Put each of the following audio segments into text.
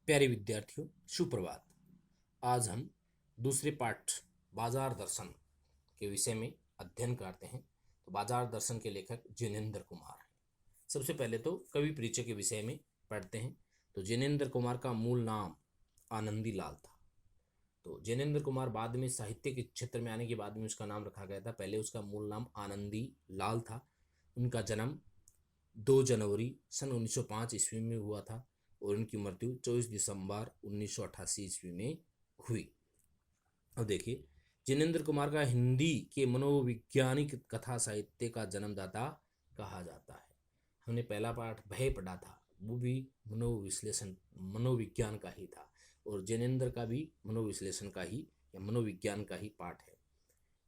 प्यारे विद्यार्थियों, सुप्रभात। आज हम दूसरे पाठ बाजार दर्शन के विषय में अध्ययन करते हैं। तो बाजार दर्शन के लेखक जिनेंद्र कुमार हैं। सबसे पहले तो कवि परिचय के विषय में पढ़ते हैं। तो जिनेंद्र कुमार का मूल नाम आनंदी लाल था। तो जिनेंद्र कुमार बाद में साहित्य के क्षेत्र में आने के बाद में उसका नाम रखा गया था। पहले उसका मूल नाम आनंदी लाल था। उनका जन्म 2 जनवरी सन 1905 ईस्वी में हुआ था और उनकी मृत्यु 24 दिसंबर 1988 ईस्वी में हुई। अब देखिए, जिनेंद्र कुमार का हिंदी के मनोवैज्ञानिक कथा साहित्य का जन्मदाता कहा जाता है। हमने पहला पाठ भय पढ़ा था, वो भी मनोविश्लेषण मनोविज्ञान का ही था और जिनेंद्र का भी मनोविश्लेषण का ही या मनोविज्ञान का ही पाठ है।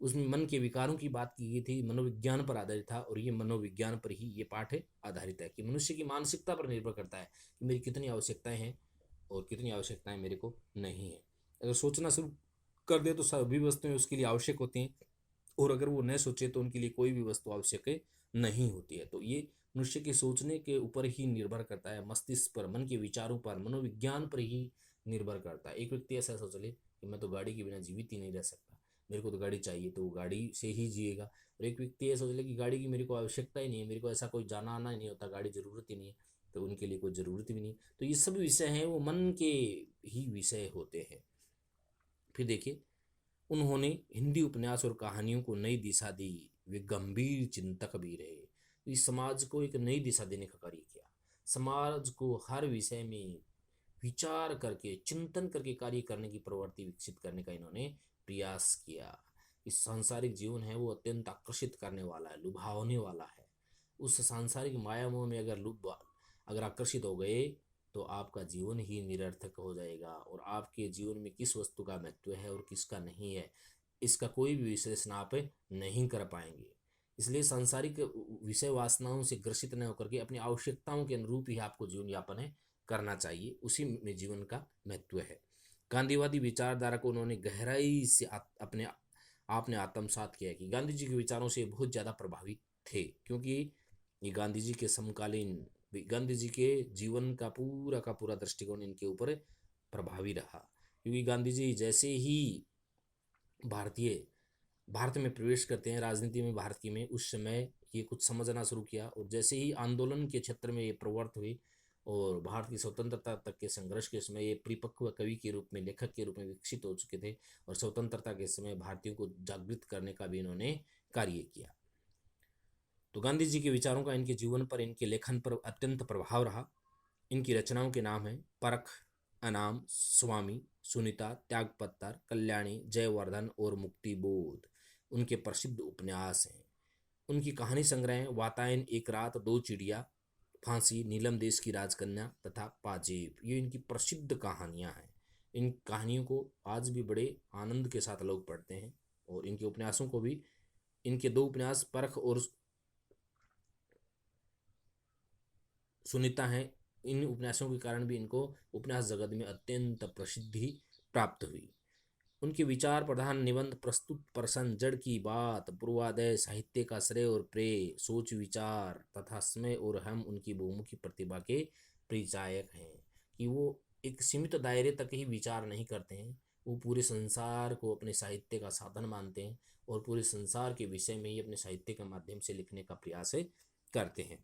उसमें मन के विकारों की बात की गई थी, मनोविज्ञान पर आधारित था और ये मनोविज्ञान पर ही ये पाठ आधारित है कि मनुष्य की मानसिकता पर निर्भर करता है कि मेरी कितनी आवश्यकताएं हैं और कितनी आवश्यकताएं मेरे को नहीं है। अगर सोचना शुरू कर दे तो सभी वस्तुएं उसके लिए आवश्यक होती हैं और अगर वो न सोचे तो उनके लिए कोई भी वस्तु आवश्यक नहीं होती है। तो ये मनुष्य के सोचने के ऊपर ही निर्भर करता है, मस्तिष्क पर, मन के विचारों पर, मनोविज्ञान पर ही निर्भर करता है। एक व्यक्ति ऐसा सोच ले कि मैं तो गाड़ी के बिना जीवित ही नहीं रह सकता, मेरे को तो गाड़ी चाहिए, तो वो गाड़ी से ही जिएगा। और एक व्यक्ति ये सोच ले कि गाड़ी की मेरे को आवश्यकता ही नहीं है, मेरे को ऐसा कोई जाना आना ही नहीं होता, गाड़ी जरूरत ही नहीं है, तो उनके लिए कोई ज़रूरत भी नहीं। तो ये सब विषय हैं वो मन के ही विषय होते हैं। फिर देखिए, उन्होंने हिंदी उपन्यास और कहानियों को नई दिशा दी। वे गंभीर चिंतक भी रहे। इस समाज को एक नई दिशा देने का कार्य किया। समाज को हर विषय में विचार करके, चिंतन करके कार्य करने की प्रवृत्ति विकसित करने का इन्होंने प्रयास किया। इस सांसारिक जीवन है वो अत्यंत आकर्षित करने वाला है, लुभावने वाला है। उस सांसारिक माया मोह में अगर आकर्षित हो गए तो आपका जीवन ही निरर्थक हो जाएगा और आपके जीवन में किस वस्तु का महत्व है और किसका नहीं है, इसका कोई भी विश्लेषण आप नहीं कर पाएंगे। इसलिए सांसारिक विषय वासनाओं से ग्रसित न होकर के अपनी आवश्यकताओं के अनुरूप ही आपको जीवन यापन करना चाहिए, उसी में जीवन का महत्व है। गांधीवादी विचारधारा को उन्होंने गहराई से अपने आपने आत्मसात किया कि गांधी जी के विचारों से बहुत ज़्यादा प्रभावित थे, क्योंकि ये गांधी जी के समकालीन, गांधी जी के जीवन का पूरा दृष्टिकोण इनके ऊपर प्रभावी रहा। क्योंकि गांधी जी जैसे ही भारत में प्रवेश करते हैं, राजनीति में भारत की में, उस समय ये कुछ समझना शुरू किया और जैसे ही आंदोलन के क्षेत्र में ये प्रवृत्त हुई और भारत की स्वतंत्रता तक के संघर्ष के समय ये परिपक्व कवि के रूप में, लेखक के रूप में विकसित हो चुके थे और स्वतंत्रता के समय भारतीयों को जागृत करने का भी इन्होंने कार्य किया। तो गांधी जी के विचारों का इनके जीवन पर, इनके लेखन पर अत्यंत प्रभाव रहा। इनकी रचनाओं के नाम हैं परख, अनाम, स्वामी, सुनीता, त्यागपत्र, कल्याणी, जयवर्धन और मुक्तिबोध। उनके प्रसिद्ध उपन्यास हैं। उनकी कहानी संग्रह हैं वातायन, एक रात, दो चिड़िया, फांसी, नीलम देश की राजकन्या तथा पाजेब। ये इनकी प्रसिद्ध कहानियां हैं। इन कहानियों को आज भी बड़े आनंद के साथ लोग पढ़ते हैं और इनके उपन्यासों को भी, इनके 2 उपन्यास परख और सुनीता हैं, इन उपन्यासों के कारण भी इनको उपन्यास जगत में अत्यंत प्रसिद्धि प्राप्त हुई। उनके विचार प्रधान निबंध प्रस्तुत प्रश्न, जड़ की बात, पूर्वादय, साहित्य का श्रेय और प्रेय, सोच विचार तथा समय और हम उनकी बहुमुखी प्रतिभा के परिचायक हैं। कि वो एक सीमित दायरे तक ही विचार नहीं करते हैं, वो पूरे संसार को अपने साहित्य का साधन मानते हैं और पूरे संसार के विषय में ही अपने साहित्य के माध्यम से लिखने का प्रयास करते हैं।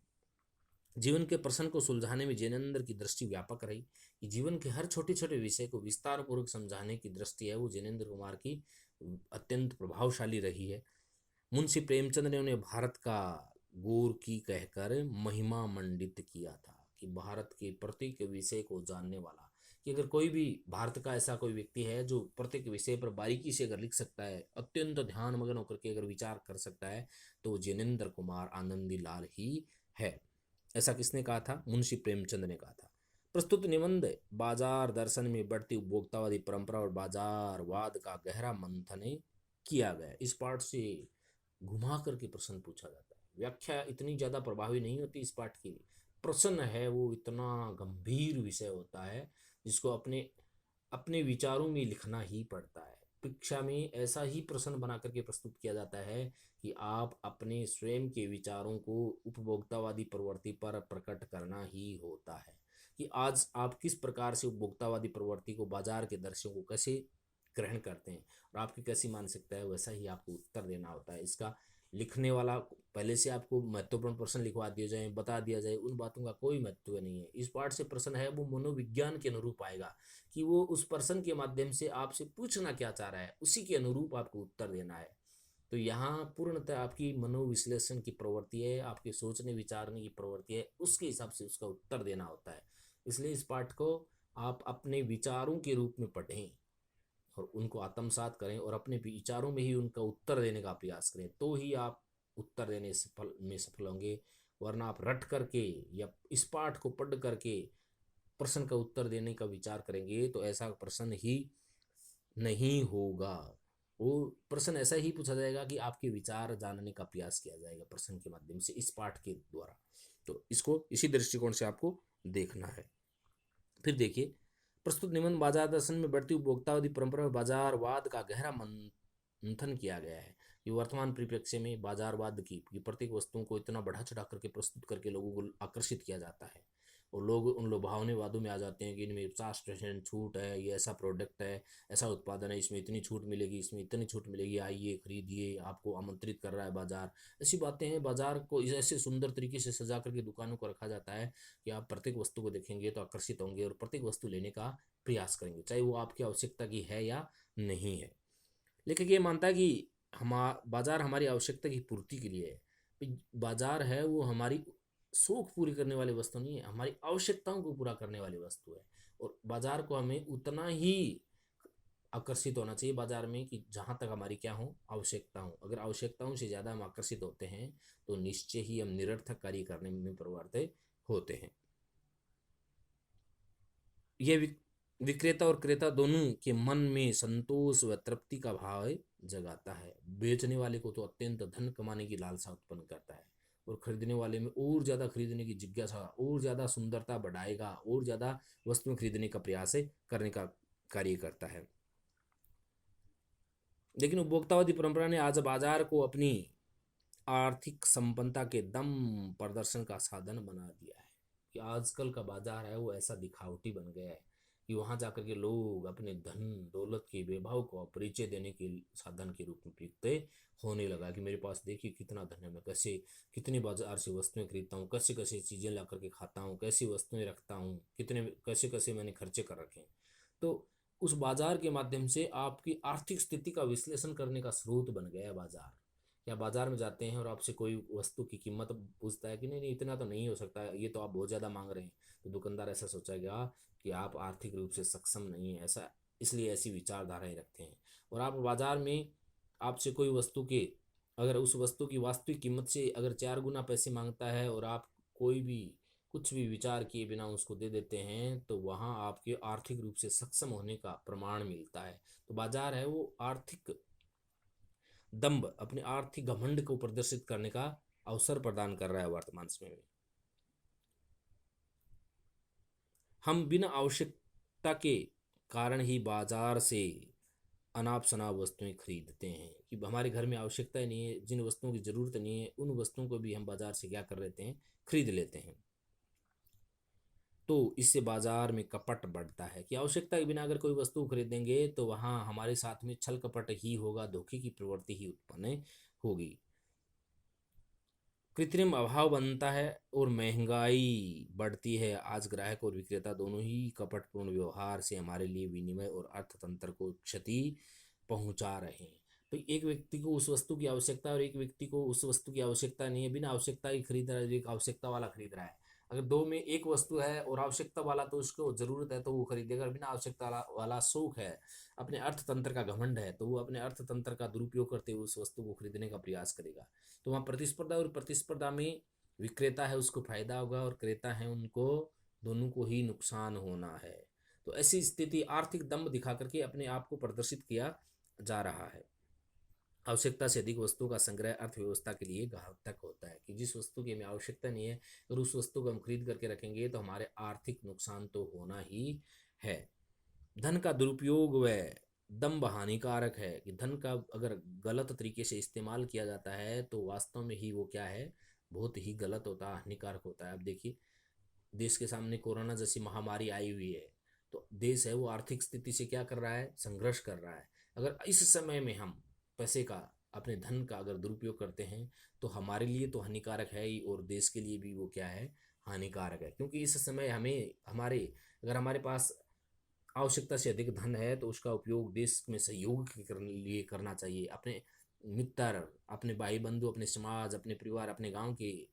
जीवन के प्रश्न को सुलझाने में जिनेंद्र की दृष्टि व्यापक रही कि जीवन के हर छोटे छोटे विषय को विस्तार पूर्वक समझाने की दृष्टि है वो जिनेंद्र कुमार की अत्यंत प्रभावशाली रही है। मुंशी प्रेमचंद ने उन्हें भारत का गौर की कहकर महिमा मंडित किया था कि भारत के प्रत्येक विषय को जानने वाला, कि अगर कोई भी भारत का ऐसा कोई व्यक्ति है जो प्रत्येक विषय पर बारीकी से अगर लिख सकता है, अत्यंत ध्यान मग्न होकर के अगर विचार कर सकता है, तो जिनेंद्र कुमार आनंदी लाल ही है। ऐसा किसने कहा था? मुंशी प्रेमचंद ने कहा था। प्रस्तुत निबंध बाजार दर्शन में बढ़ती उपभोक्तावादी परंपरा और बाजारवाद का गहरा मंथन किया गया। इस पाठ से घुमा करके प्रश्न पूछा जाता है। व्याख्या इतनी ज्यादा प्रभावी नहीं होती इस पाठ की, प्रश्न है वो इतना गंभीर विषय होता है जिसको अपने अपने विचारों में लिखना ही पड़ता है। परीक्षा में ऐसा ही प्रश्न बना करके प्रस्तुत किया जाता है कि आप अपने स्वयं के विचारों को उपभोक्तावादी प्रवृत्ति पर प्रकट करना ही होता है। कि आज आप किस प्रकार से उपभोक्तावादी प्रवृत्ति को, बाजार के दृश्यों को कैसे ग्रहण करते हैं और आपकी कैसी मानसिकता है, वैसा ही आपको उत्तर देना होता है। इसका लिखने वाला पहले से आपको महत्वपूर्ण प्रश्न लिखवा दिए जाए, बता दिया जाए, उन बातों का कोई महत्व नहीं है। इस पाठ से प्रश्न है वो मनोविज्ञान के अनुरूप आएगा कि वो उस प्रश्न के माध्यम से आपसे पूछना क्या चाह रहा है, उसी के अनुरूप आपको उत्तर देना है। तो यहाँ पूर्णतः आपकी मनोविश्लेषण की प्रवृत्ति है, आपके सोचने विचारने की प्रवृत्ति है, उसके हिसाब से उसका उत्तर देना होता है। इसलिए इस पाठ को आप अपने विचारों के रूप में पढ़ें और उनको आत्मसात करें और अपने विचारों में ही उनका उत्तर देने का प्रयास करें, तो ही आप उत्तर देने में सफल होंगे। वरना आप रट करके या इस पाठ को पढ़ करके प्रश्न का उत्तर देने का विचार करेंगे तो ऐसा प्रश्न ही नहीं होगा। वो प्रश्न ऐसा ही पूछा जाएगा कि आपके विचार जानने का प्रयास किया जाएगा प्रश्न के माध्यम से, इस पाठ के द्वारा। तो इसको इसी दृष्टिकोण से आपको देखना है। फिर देखिए, प्रस्तुत निबंध बाजार दर्शन में बढ़ती उपभोक्तावादी परंपरा में बाजारवाद का गहरा मंथन किया गया है। ये वर्तमान परिप्रेक्ष्य में बाजारवाद की कि प्रत्येक वस्तुओं को इतना बढ़ा चढ़ा करके प्रस्तुत करके लोगों को आकर्षित किया जाता है और लोग उन लुभावने वादों में आ जाते हैं कि इनमें 50% छूट है, ये ऐसा प्रोडक्ट है, ऐसा उत्पादन है, इसमें इतनी छूट मिलेगी, इसमें इतनी छूट मिलेगी, आइए खरीदिए, आपको आमंत्रित कर रहा है बाजार। ऐसी बातें हैं। बाजार को ऐसे सुंदर तरीके से सजा करके दुकानों को रखा जाता है कि आप प्रत्येक वस्तु को देखेंगे तो आकर्षित होंगे और प्रत्येक वस्तु लेने का प्रयास करेंगे, चाहे वो आपकी आवश्यकता की है या नहीं है। लेकिन ये मानता है कि बाजार हमारी आवश्यकता की पूर्ति के लिए है। बाजार है वो हमारी शौक पूरी करने वाली वस्तु नहीं है, हमारी आवश्यकताओं को पूरा करने वाली वस्तु है। और बाजार को हमें उतना ही आकर्षित होना चाहिए बाजार में कि जहां तक हमारी क्या हो, आवश्यकता हो। अगर आवश्यकताओं से ज़्यादा हम आकर्षित होते हैं तो निश्चय ही हम निरर्थक कार्य करने में प्रवृत्त होते हैं। यह विक्रेता और क्रेता दोनों के मन में संतोष व तृप्ति का भाव जगाता है। बेचने वाले को तो अत्यंत धन कमाने की लालसा उत्पन्न करता है और खरीदने वाले में और ज़्यादा खरीदने की जिज्ञासा, और ज़्यादा सुंदरता बढ़ाएगा, और ज़्यादा वस्तुएं खरीदने का प्रयास करने का कार्य करता है। लेकिन उपभोक्तावादी परंपरा ने आज बाजार को अपनी आर्थिक संपन्नता के दम प्रदर्शन का साधन बना दिया है। कि आजकल का बाजार है वो ऐसा दिखावटी बन गया है कि वहां जाकर के लोग अपने धन दौलत के वैभव को परिचय देने के साधन के रूप में प्रयुक्त होने लगा कि मेरे पास देखिए कितना धन है, मैं कैसे कितने बाजार से वस्तुएं खरीदता हूँ, कैसे कैसे चीज़ें ला करके खाता हूँ, कैसी वस्तुएं रखता हूँ, कितने कैसे कैसे मैंने खर्चे कर रखे हैं। तो उस बाजार के माध्यम से आपकी आर्थिक स्थिति का विश्लेषण करने का स्रोत बन गया है बाजार। या बाजार में जाते हैं और आपसे कोई वस्तु की कीमत पूछता है कि नहीं नहीं इतना तो नहीं हो सकता, ये तो आप बहुत ज़्यादा मांग रहे हैं, तो दुकानदार ऐसा सोचेगा कि आप आर्थिक रूप से सक्षम नहीं है, ऐसा इसलिए ऐसी विचारधाराएं रखते हैं। और आप बाजार में आपसे कोई वस्तु के, अगर उस वस्तु की वास्तविक कीमत से अगर 4 गुना पैसे मांगता है और आप कोई भी कुछ भी विचार किए बिना उसको दे देते हैं तो वहाँ आपके आर्थिक रूप से सक्षम होने का प्रमाण मिलता है। तो बाजार है वो आर्थिक दम्भ, अपने आर्थिक घमंड को प्रदर्शित करने का अवसर प्रदान कर रहा है वर्तमान समय में। हम बिना आवश्यकता के कारण ही बाजार से अनाप शनाप वस्तुएं खरीदते हैं कि हमारे घर में आवश्यकता ही नहीं है, जिन वस्तुओं की जरूरत नहीं है उन वस्तुओं को भी हम बाजार से क्या कर लेते हैं, खरीद लेते हैं। तो इससे बाजार में कपट बढ़ता है कि आवश्यकता के बिना अगर कोई वस्तु खरीदेंगे तो वहां हमारे साथ में छल कपट ही होगा, धोखे की प्रवृत्ति ही उत्पन्न होगी, कृत्रिम अभाव बनता है और महंगाई बढ़ती है। आज ग्राहक और विक्रेता दोनों ही कपटपूर्ण व्यवहार से हमारे लिए विनिमय और अर्थतंत्र को क्षति पहुंचा रहे हैं। तो एक व्यक्ति को उस वस्तु की आवश्यकता और एक व्यक्ति को उस वस्तु की आवश्यकता नहीं है, बिना आवश्यकता ही खरीद रहा है, एक आवश्यकता वाला खरीद रहा है। अगर दो में एक वस्तु है और आवश्यकता वाला तो उसको जरूरत है तो वो खरीदेगा, बिना आवश्यकता वाला शौक है, अपने अर्थतंत्र का घमंड है, तो वो अपने अर्थतंत्र का दुरुपयोग करते हुए उस वस्तु को खरीदने का प्रयास करेगा। तो वहाँ प्रतिस्पर्धा, और प्रतिस्पर्धा में विक्रेता है उसको फायदा होगा और क्रेता है उनको दोनों को ही नुकसान होना है। तो ऐसी स्थिति आर्थिक दम्भ दिखा करके अपने आप को प्रदर्शित किया जा रहा है। आवश्यकता से अधिक वस्तु का संग्रह अर्थव्यवस्था के लिए घातक होता है कि जिस वस्तु की हमें आवश्यकता नहीं है अगर उस वस्तु को हम खरीद करके रखेंगे तो हमारे आर्थिक नुकसान तो होना ही है। धन का दुरुपयोग व दम्भ हानिकारक है कि धन का अगर गलत तरीके से इस्तेमाल किया जाता है तो वास्तव में ही वो क्या है, बहुत ही गलत होता है, हानिकारक होता है। अब देखिए देश के सामने कोरोना जैसी महामारी आई हुई है, तो देश है वो आर्थिक स्थिति से क्या कर रहा है, संघर्ष कर रहा है। अगर इस समय में हम पैसे का, अपने धन का अगर दुरुपयोग करते हैं तो हमारे लिए तो हानिकारक है ही, और देश के लिए भी वो क्या है, हानिकारक है। क्योंकि इस समय हमें हमारे, अगर हमारे पास आवश्यकता से अधिक धन है तो उसका उपयोग देश में सहयोग के लिए करना चाहिए। अपने मित्र, अपने भाई बंधु, अपने समाज, अपने परिवार, अपने गांव के,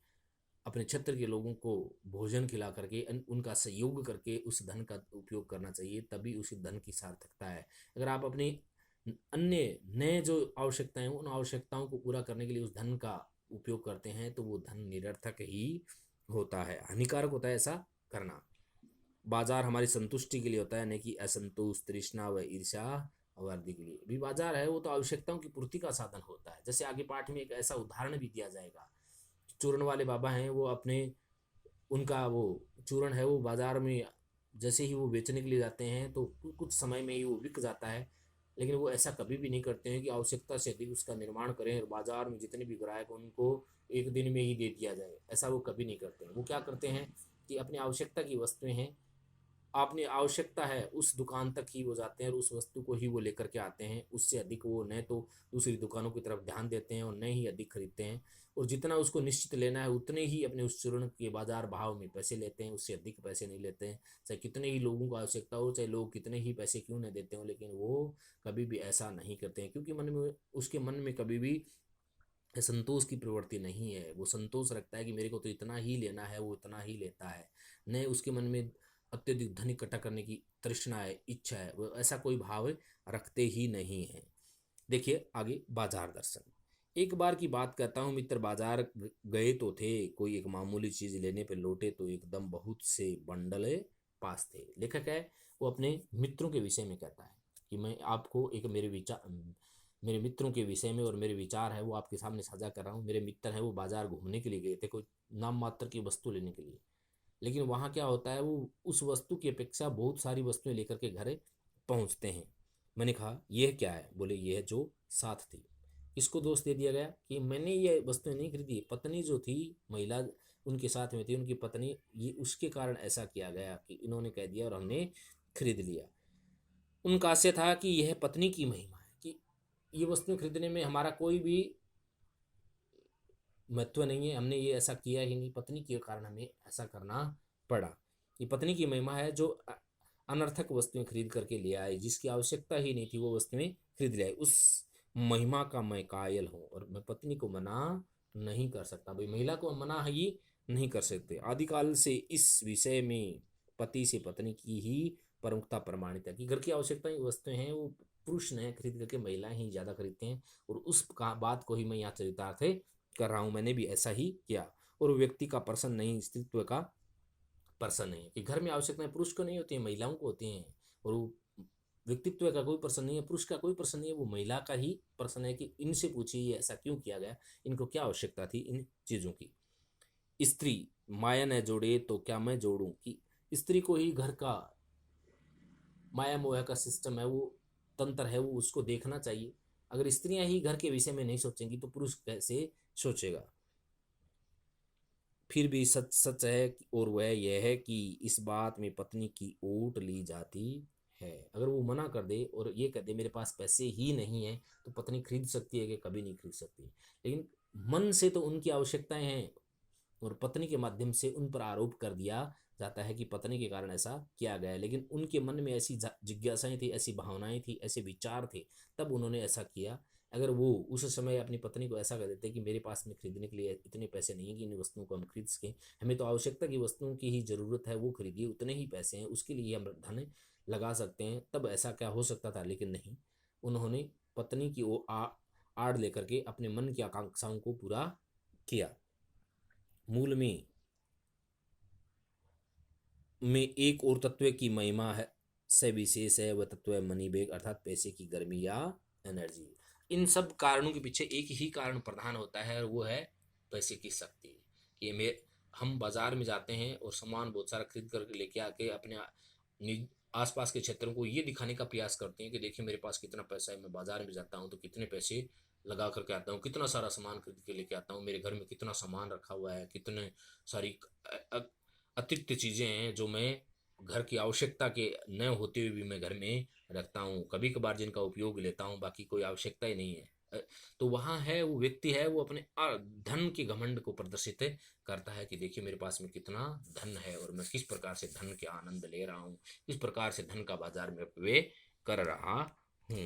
अपने क्षेत्र के लोगों को भोजन खिला करके उनका सहयोग करके उस धन का उपयोग करना चाहिए, तभी उस धन की सार्थकता है। अगर आप अपनी अन्य नए जो आवश्यकताएं हैं उन आवश्यकताओं को पूरा करने के लिए उस धन का उपयोग करते हैं तो वो धन निरर्थक ही होता है, हानिकारक होता है ऐसा करना। बाजार हमारी संतुष्टि के लिए होता है, नहीं कि असंतोष, तृष्णा व ईर्ष्या वर्दी के लिए। भी बाजार है वो तो आवश्यकताओं की पूर्ति का साधन होता है। जैसे आगे पाठ में एक ऐसा उदाहरण भी दिया जाएगा, चूरण वाले बाबा हैं वो अपने, उनका वो चूरण है वो बाजार में जैसे ही वो बेचने के लिए जाते हैं तो कुछ समय में ही वो बिक जाता है। लेकिन वो ऐसा कभी भी नहीं करते हैं कि आवश्यकता से अधिक उसका निर्माण करें और बाजार में जितने भी ग्राहक उनको एक दिन में ही दे दिया जाए, ऐसा वो कभी नहीं करते हैं। वो क्या करते हैं कि अपनी आवश्यकता की वस्तुएं हैं, अपनी आवश्यकता है उस दुकान तक ही वो जाते हैं और उस वस्तु को ही वो लेकर के आते हैं। उससे अधिक वो न तो दूसरी दुकानों की तरफ ध्यान देते हैं और न ही अधिक खरीदते हैं। और जितना उसको निश्चित लेना है उतने ही अपने उस चूर्ण के बाजार भाव में पैसे लेते हैं, उससे अधिक पैसे नहीं लेते हैं। चाहे कितने ही लोगों को आवश्यकता हो, चाहे लोग कितने ही पैसे क्यों न देते हो, लेकिन वो कभी भी ऐसा नहीं करते हैं। क्योंकि मन में, उसके मन में कभी भी संतोष की प्रवृत्ति नहीं है। वो संतोष रखता है कि मेरे को तो इतना ही लेना है, वो इतना ही लेता है। न उसके मन में अत्यधिक धन इकट्ठा करने की तृष्णा है, इच्छा है, वो ऐसा कोई भाव रखते ही नहीं है। देखिए आगे, बाजार दर्शन। एक बार की बात कहता हूँ, मित्र बाजार गए तो थे, कोई एक मामूली चीज लेने पे लौटे तो एकदम बहुत से बंडल पास थे। लेखक है वो अपने मित्रों के विषय में कहता है कि मैं आपको एक मेरे विचार, मेरे मित्रों के विषय में और मेरे विचार है वो आपके सामने साझा कर रहा हूँ। मेरे मित्र हैं वो बाजार घूमने के लिए गए थे, कोई नाम मात्र की वस्तु लेने के लिए। लेकिन वहाँ क्या होता है, वो उस वस्तु की अपेक्षा बहुत सारी वस्तुएं लेकर के घर पहुँचते हैं। मैंने कहा यह क्या है, बोले यह जो साथ थी। इसको दोष दे दिया गया कि मैंने ये वस्तुएं नहीं खरीदी, पत्नी जो थी, महिला उनके साथ में थी, उनकी पत्नी, ये उसके कारण ऐसा किया गया कि इन्होंने कह दिया और हमने खरीद लिया। उनका आशय था कि यह पत्नी की महिमा है कि ये वस्तुएं खरीदने में हमारा कोई भी महत्व नहीं है, हमने ये ऐसा किया ही नहीं, पत्नी के कारण हमें ऐसा करना पड़ा। ये पत्नी की महिमा है जो अनर्थक वस्तुएं खरीद करके ले आए, जिसकी आवश्यकता ही नहीं थी वो वस्तुएं खरीद ले आए। उस महिमा का मैं कायल हूँ और मैं पत्नी को मना नहीं कर सकता। भाई महिला को मना ही नहीं कर सकते। आदिकाल से इस विषय में पति से पत्नी की ही प्रमुखता प्रमाणित है कि घर की आवश्यकता वस्तुएं हैं वो पुरुष ने खरीद करके महिलाएं ही ज्यादा खरीदते हैं। और उस बात को ही मैं यहाँ चरितार्थ कर रहा हूँ, मैंने भी ऐसा ही किया। और व्यक्ति का पर्सन नहीं, स्त्रीत्व का पर्सन नहीं है कि घर में आवश्यकताएं पुरुष को नहीं होती है, महिलाओं को होती हैं। और वो व्यक्तित्व का कोई पर्सन नहीं है, पुरुष का कोई पर्सन नहीं है, वो महिला का ही पर्सन है कि इनसे पूछिए ये ऐसा क्यों किया गया, इनको क्या आवश्यकता थी इन चीज़ों की। स्त्री माया न जोड़े तो क्या मैं जोड़ूं, कि स्त्री को ही घर का माया मोह का सिस्टम है, वो तंत्र है, वो उसको देखना चाहिए। अगर स्त्रियां ही घर के विषय में नहीं सोचेंगी तो पुरुष कैसे सोचेगा। फिर भी सच सच है और वह यह है कि इस बात में पत्नी की ओट ली जाती है। अगर वो मना कर दे और ये कह दे मेरे पास पैसे ही नहीं है, तो पत्नी खरीद सकती है कि कभी नहीं खरीद सकती। लेकिन मन से तो उनकी आवश्यकताएं हैं और पत्नी के माध्यम से उन पर आरोप कर दिया जाता है कि पत्नी के कारण ऐसा किया गया है। लेकिन उनके मन में ऐसी जिज्ञासाएं थी, ऐसी भावनाएं थी, ऐसे विचार थे, तब उन्होंने ऐसा किया। अगर वो उस समय अपनी पत्नी को ऐसा कर देते कि मेरे पास में खरीदने के लिए इतने पैसे नहीं है कि इन वस्तुओं को हम खरीद सकें, हमें तो आवश्यकता की वस्तुओं की ही जरूरत है, वो खरीदिए, उतने ही पैसे हैं, उसके लिए हम धन लगा सकते हैं, तब ऐसा क्या हो सकता था। लेकिन नहीं, उन्होंने पत्नी की वो आड़ लेकर के अपने मन की आकांक्षाओं को पूरा किया। मूल में एक और तत्व की महिमा है से विशेष है, वह तत्व है मनी बैग, अर्थात पैसे की गर्मी या एनर्जी। इन सब कारणों के पीछे एक ही कारण प्रधान होता है और वो है पैसे की शक्ति। कि हम बाजार में जाते हैं और सामान बहुत सारा खरीद करके लेके आके अपने आसपास के क्षेत्रों को ये दिखाने का प्रयास करते हैं कि देखिए मेरे पास कितना पैसा है, मैं बाजार में जाता हूँ तो कितने पैसे लगा करके आता हूँ, कितना सारा सामान खरीद के लेके आता हूँ, मेरे घर में कितना सामान रखा हुआ है, कितने सारी अतिरिक्त चीज़ें हैं जो मैं घर की आवश्यकता के न होते हुए भी मैं घर में रखता हूँ, कभी कभार जिनका उपयोग लेता हूँ, बाकी कोई आवश्यकता ही नहीं है। तो वहाँ है वो व्यक्ति है, वो अपने धन के घमंड को प्रदर्शित करता है कि देखिए मेरे पास में कितना धन है और मैं किस प्रकार से धन के आनंद ले रहा हूँ, किस प्रकार से धन का बाजार में व्यय कर रहा हूँ।